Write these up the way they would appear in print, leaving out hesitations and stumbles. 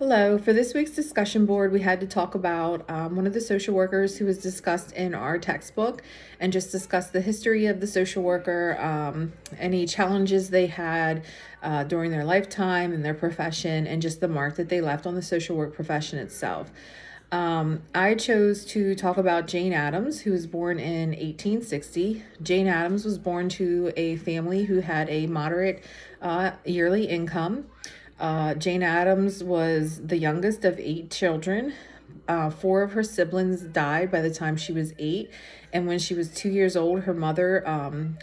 Hello. For this week's discussion board, we had to talk about one of the social workers who was discussed in our textbook and just discuss the history of the social worker, any challenges they had during their lifetime and their profession, and just the mark that they left on the social work profession itself. I chose to talk about Jane Addams, who was born in 1860. Jane Addams was born to a family who had a moderate yearly income. Jane Addams was the youngest of 8 children. Four of her siblings died by the time she was 8. And when she was 2 years old, her mother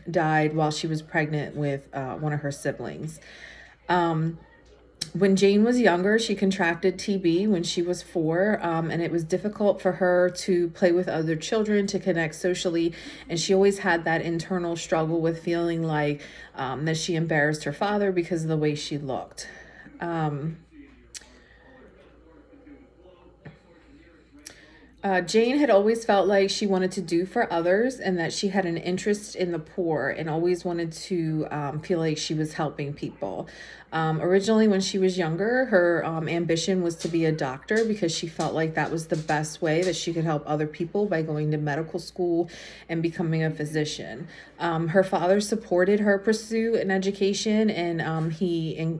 died while she was pregnant with one of her siblings. When Jane was younger, she contracted TB when she was 4, and it was difficult for her to play with other children, to connect socially, and she always had that internal struggle with feeling like that she embarrassed her father because of the way she looked. Jane had always felt like she wanted to do for others and that she had an interest in the poor and always wanted to feel like she was helping people. Originally, when she was younger, her ambition was to be a doctor because she felt like that was the best way that she could help other people by going to medical school and becoming a physician. Her father supported her pursue an education, and he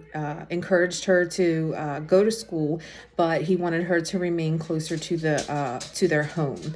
encouraged her to go to school, but he wanted her to remain closer to their home.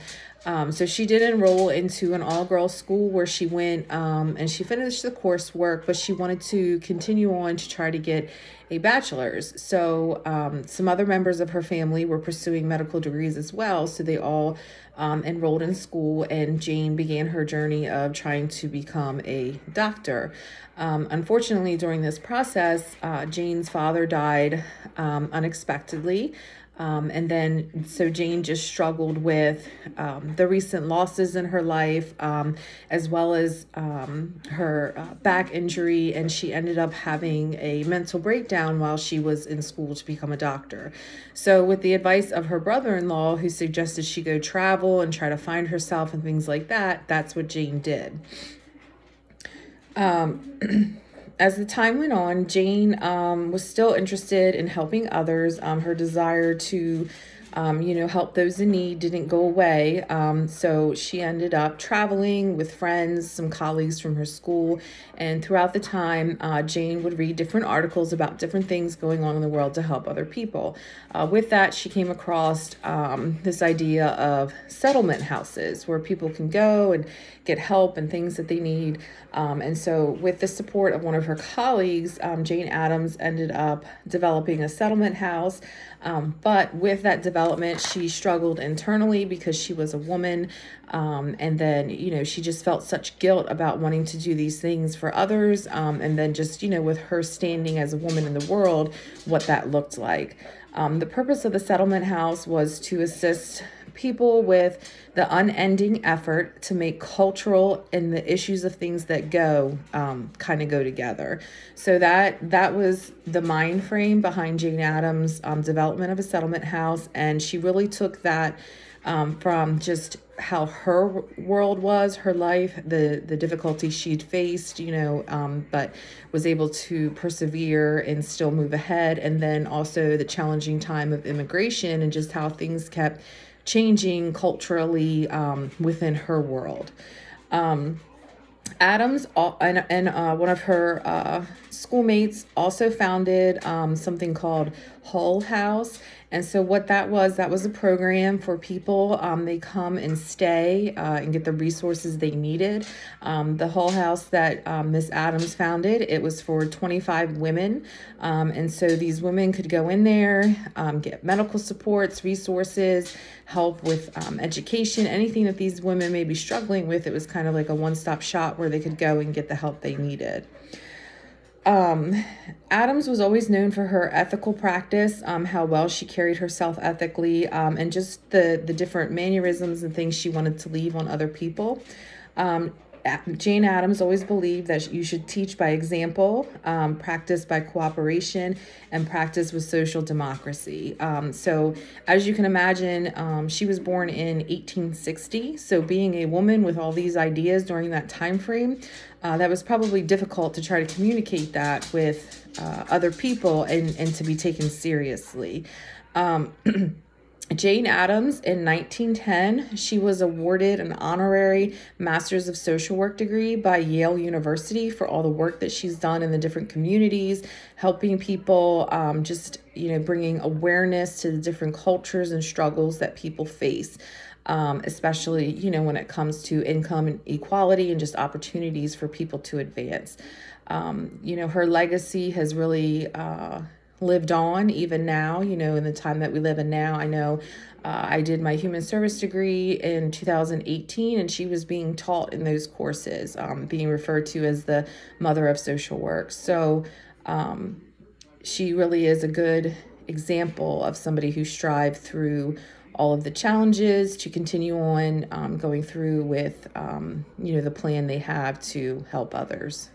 So she did enroll into an all-girls school where she went and she finished the coursework, but she wanted to continue on to try to get a bachelor's. So some other members of her family were pursuing medical degrees as well. So they all enrolled in school, and Jane began her journey of trying to become a doctor. Unfortunately, during this process, Jane's father died unexpectedly. So Jane just struggled with the recent losses in her life, as well as her back injury, and she ended up having a mental breakdown while she was in school to become a doctor. So, with the advice of her brother-in-law, who suggested she go travel and try to find herself and things like that, that's what Jane did. As the time went on, Jane was still interested in helping others. Her desire to, help those in need didn't go away. So she ended up traveling with friends, some colleagues from her school. And throughout the time, Jane would read different articles about different things going on in the world to help other people. With that, she came across this idea of settlement houses where people can go and get help and things that they need. And so, with the support of one of her colleagues, Jane Addams ended up developing a settlement house. But with that development, she struggled internally because she was a woman. And then, she just felt such guilt about wanting to do these things for others. And then just, with her standing as a woman in the world, what that looked like. The purpose of the settlement house was to assist people with the unending effort to make cultural and the issues of things that go kind of go together. So that was the mind frame behind Jane Addams' development of a settlement house, and she really took that from just how her world was, her life, the difficulties she'd faced, but was able to persevere and still move ahead. And then also the challenging time of immigration and just how things kept changing culturally within her world. Addams and one of her schoolmates also founded something called Hull House. And so what that was a program for people. They come and stay and get the resources they needed. The Hull House that Miss Addams founded, it was for 25 women. And so these women could go in there, get medical supports, resources, help with education, anything that these women may be struggling with. It was kind of like a one-stop shop where they could go and get the help they needed. Addams was always known for her ethical practice, how well she carried herself ethically, and just the different mannerisms and things she wanted to leave on other people. Jane Addams always believed that you should teach by example, practice by cooperation, and practice with social democracy. So, as you can imagine, she was born in 1860. So, being a woman with all these ideas during that time frame, that was probably difficult to try to communicate that with other people and to be taken seriously. Um, Jane Addams in 1910, she was awarded an honorary Master's of Social Work degree by Yale University for all the work that she's done in the different communities, helping people, just, bringing awareness to the different cultures and struggles that people face. Especially, when it comes to income and equality and just opportunities for people to advance. Her legacy has really lived on even now, in the time that we live in now. I know I did my human service degree in 2018, and she was being taught in those courses, being referred to as the mother of social work. So she really is a good example of somebody who strived through all of the challenges to continue on going through with, the plan they have to help others.